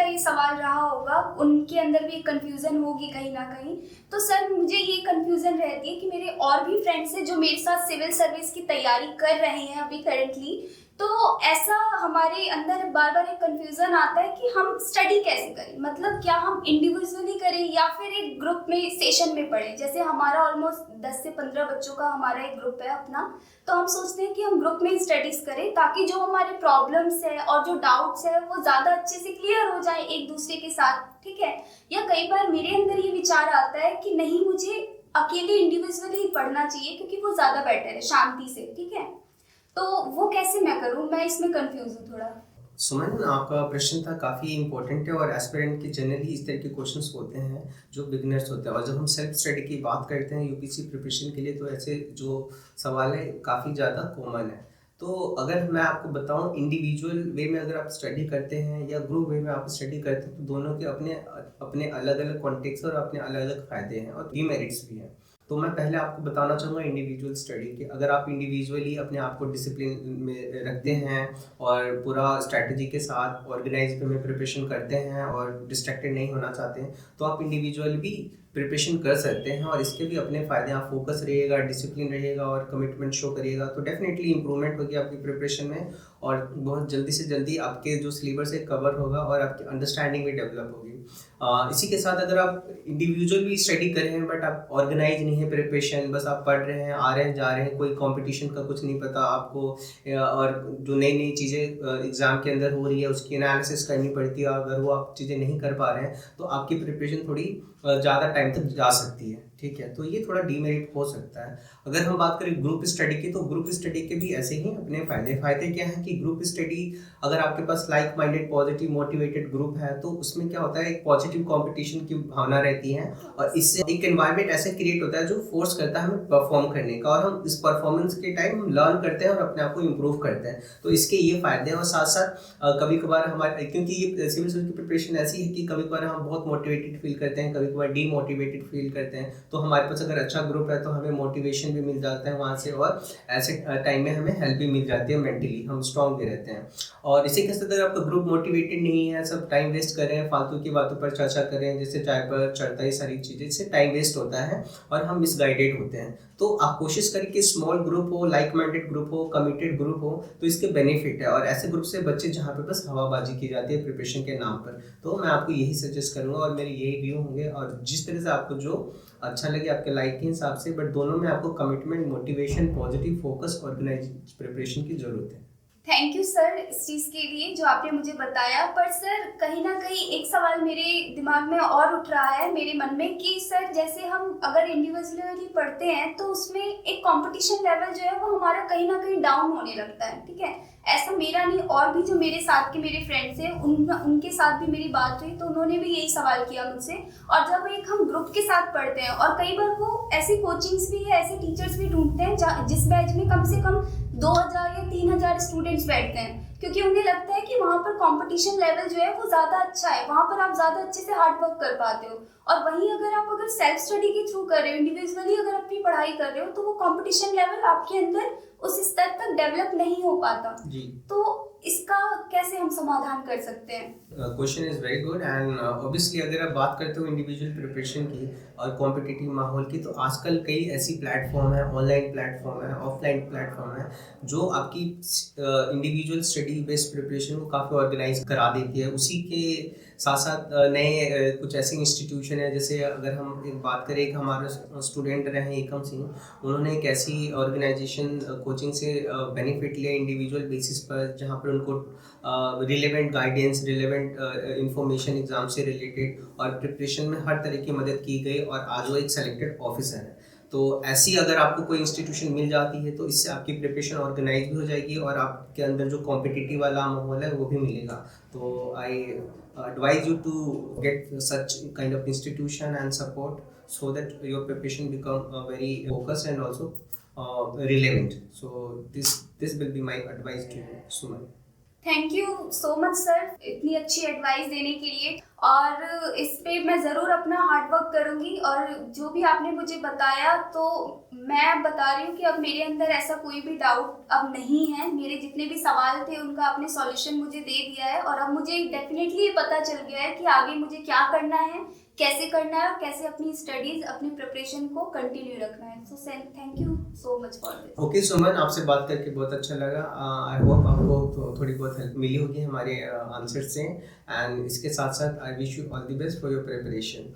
ये सवाल रहा होगा, उनके अंदर भी कंफ्यूजन होगी कहीं ना कहीं। तो सर मुझे ये कंफ्यूजन रहती है कि मेरे और भी फ्रेंड्स हैं जो मेरे साथ सिविल सर्विस की तैयारी कर रहे हैं अभी करेंटली, तो ऐसा हमारे अंदर बार बार एक कंफ्यूजन आता है कि हम स्टडी कैसे करें, मतलब क्या हम इंडिविजुअली करें या फिर एक ग्रुप में सेशन में पढ़ें। जैसे हमारा ऑलमोस्ट 10 से 15 बच्चों का हमारा एक ग्रुप है अपना, तो हम सोचते हैं कि हम ग्रुप में स्टडीज करें ताकि जो हमारे प्रॉब्लम्स है और जो डाउट्स है वो ज़्यादा अच्छे से क्लियर हो जाए एक दूसरे के साथ, ठीक है। या कई बार मेरे अंदर ये विचार आता है कि नहीं, मुझे अकेले इंडिविजुअली ही पढ़ना चाहिए क्योंकि वो ज़्यादा बेटर है शांति से, ठीक है। तो वो कैसे मैं करूँ, मैं इसमें कंफ्यूज हूँ थोड़ा। सुमन, आपका प्रश्न था काफ़ी इंपॉर्टेंट है और एस्पिरेंट के जनरली इस तरह के क्वेश्चंस होते हैं जो बिगनर्स होते हैं। और जब हम सेल्फ स्टडी की बात करते हैं यूपीसी प्रिपरेशन के लिए, तो ऐसे जो सवाल है काफ़ी ज़्यादा कॉमन है। तो अगर मैं आपको बताऊं, इंडिविजुअल वे में अगर आप स्टडी करते हैं या ग्रुप वे में आप स्टडी करते हैं, तो दोनों के अपने अपने अलग अलग कॉन्टेक्स्ट और अपने अलग अलग फ़ायदे हैं और डीमेरिट्स भी हैं। तो मैं पहले आपको बताना चाहूँगा इंडिविजुअल स्टडी के। अगर आप इंडिविजुअली अपने आप को डिसिप्लिन में रखते हैं और पूरा स्ट्रैटेजी के साथ ऑर्गेनाइज में प्रिपरेशन करते हैं और डिस्ट्रैक्टेड नहीं होना चाहते हैं, तो आप इंडिविजुअल भी प्रिपरेशन कर सकते हैं और इसके भी अपने फ़ायदे। आप फोकस रहिएगा, डिसिप्लिन रहिएगा और कमिटमेंट शो करिएगा, तो डेफिनेटली इंप्रूवमेंट होगी आपकी प्रिपरेशन में और बहुत जल्दी से जल्दी आपके जो सिलेबस है कवर होगा और आपकी अंडरस्टैंडिंग भी डेवलप होगी। इसी के साथ अगर आप इंडिविजुअल भी स्टडी कर रहे हैं बट आप ऑर्गेनाइज नहीं है प्रिपरेशन, बस आप पढ़ रहे हैं, आ रहे हैं, जा रहे हैं, कोई कंपटीशन का कुछ नहीं पता आपको, और जो नई नई चीज़ें एग्ज़ाम के अंदर हो रही है उसकी एनालिसिस करनी पड़ती है, अगर वो आप चीज़ें नहीं कर पा रहे हैं तो आपकी प्रिपरेशन थोड़ी ज़्यादा टाइम तक जा सकती है, ठीक है। तो ये थोड़ा डीमेरिट हो सकता है। अगर हम बात करें ग्रुप स्टडी की, तो ग्रुप स्टडी के भी ऐसे ही अपने फ़ायदे क्या हैं कि ग्रुप स्टडी अगर आपके पास like minded positive motivated group है, तो उसमें क्या होता है, एक पॉजिटिव कंपटीशन की भावना रहती है और इससे एक एनवायरनमेंट ऐसे क्रिएट होता है जो फोर्स करता है हमें परफॉर्म करने का, और हम इस परफॉर्मेंस के टाइम हम लर्न करते हैं और अपने आप को इम्प्रूव करते हैं। तो इसके ये फ़ायदे हैं और साथ साथ कभी कभार हमारे, क्योंकि ये सिविल सर्विस की प्रिपरेशन ऐसी है कि कभी कभार हम बहुत मोटिवेटेड फील करते हैं, कभी कभार डीमोटिवेटेड फील करते हैं, तो हमारे पास अगर अच्छा ग्रुप है तो हमें मोटिवेशन भी मिल जाता है वहाँ से और ऐसे टाइम में हमें हेल्प भी मिल जाती है, मेंटली हम स्ट्रॉन्ग भी रहते हैं। और इसी के साथ अगर आपका ग्रुप मोटिवेटेड नहीं है, सब टाइम वेस्ट कर रहे हैं, फालतू की बातों पर चर्चा कर रहे हैं, जैसे चाय पर चढ़ता, ये सारी चीज़ें, इससे टाइम वेस्ट होता है और हम मिसगाइडेड होते हैं। तो आप कोशिश करें कि स्मॉल ग्रुप हो, लाइक माइंडेड ग्रुप हो, कमिटेड ग्रुप हो, तो इसके बेनिफिट है। और ऐसे ग्रुप से बच्चे जहाँ पे बस हवाबाजी की जाती है प्रिपरेशन के नाम पर, तो मैं आपको यही सजेस्ट करूँगा और मेरे यही व्यू होंगे। और जिस तरह से आपको जो अच्छा लगे आपके लाइक के हिसाब से, बट दोनों में आपको commitment, motivation, positive focus, organize preparation की जरूरत है। थैंक यू सर इस चीज़ के लिए जो आपने मुझे बताया। पर सर कहीं ना कहीं एक सवाल मेरे दिमाग में और उठ रहा है, मेरे मन में, कि सर जैसे हम अगर इंडिविजुअली पढ़ते हैं तो उसमें एक कंपटीशन लेवल जो है वो हमारा कहीं ना कहीं डाउन होने लगता है, ठीक है। ऐसा मेरा नहीं, और भी जो मेरे साथ के मेरे फ्रेंड्स हैं उनके साथ भी मेरी बात हुई तो उन्होंने भी यही सवाल किया मुझसे। और जब एक हम ग्रुप के साथ पढ़ते हैं और कई बार वो ऐसी कोचिंग्स भी है, ऐसे टीचर्स भी ढूंढते हैं जिस बैच में कम से कम 2000 या 3000 स्टूडेंट्स बैठते हैं, क्योंकि उन्हें लगता है कि वहाँ पर कंपटीशन लेवल जो है वो ज़्यादा अच्छा है, वहाँ पर आप ज़्यादा अच्छे से हार्ड वर्क कर पाते हो। और वहीं अगर सेल्फ स्टडी के थ्रू कर रहे हो, इंडिविजुअली अगर अपनी पढ़ाई कर रहे हो, तो वो कंपटीशन लेवल आपके अंदर उस स्तर तक डेवलप नहीं हो पाता जी। तो इसका कैसे हम समाधान कर सकते हैं? Question is very good and obviously अगर आप बात करते हो इंडिविजुअल प्रिपरेशन की और कॉम्पिटिटिव माहौल की, तो आजकल कई ऐसी प्लेटफॉर्म है, ऑनलाइन प्लेटफॉर्म है, ऑफलाइन प्लेटफॉर्म है, जो आपकी इंडिविजुअल स्टडी बेस्ड प्रिपरेशन को काफ़ी ऑर्गेनाइज करा देती है। उसी के साथ साथ नए कुछ ऐसे इंस्टीट्यूशन है, जैसे अगर हम एक बात करें, एक हमारे स्टूडेंट रहे एकम सिंह, उन्होंने एक ऐसी ऑर्गेनाइजेशन कोचिंग से बेनिफिट लिया इंडिविजुअल बेसिस पर, जहाँ पर उनको relevant guidance, relevant information exam से रिलेटेड और प्रिपरेशन में हर तरह की मदद की गई और आज वो एक सेलेक्टेड ऑफिसर है। तो ऐसी अगर आपको कोई इंस्टीट्यूशन मिल जाती है तो इससे आपकी प्रिपरेशन ऑर्गेनाइज भी हो जाएगी और आपके अंदर जो कॉम्पिटिटिव वाला माहौल है वो भी मिलेगा। तो आई advise you to get such kind of institution and support so that your preparation become very focused and also relevant. So this will be my advice to you, Suman. Thank you so much sir इतनी अच्छी advice देने के लिए, और इस पे मैं ज़रूर अपना हार्ड वर्क करूँगी। और जो भी आपने मुझे बताया, तो मैं बता रही हूँ कि अब मेरे अंदर ऐसा कोई भी डाउट अब नहीं है। मेरे जितने भी सवाल थे उनका आपने सॉल्यूशन मुझे दे दिया है, और अब मुझे डेफिनेटली पता चल गया है कि आगे मुझे क्या करना है, कैसे करना है, और कैसे अपनी स्टडीज़, अपनी प्रिपरेशन को कंटिन्यू रखना है। So thank you so much for this. Okay Suman, आपसे बात करके बहुत अच्छा लगा। आई होप आपको थोड़ी बहुत हेल्प मिली होगी हमारे आंसर से, एंड इसके साथ साथ I wish you all the best for your preparation.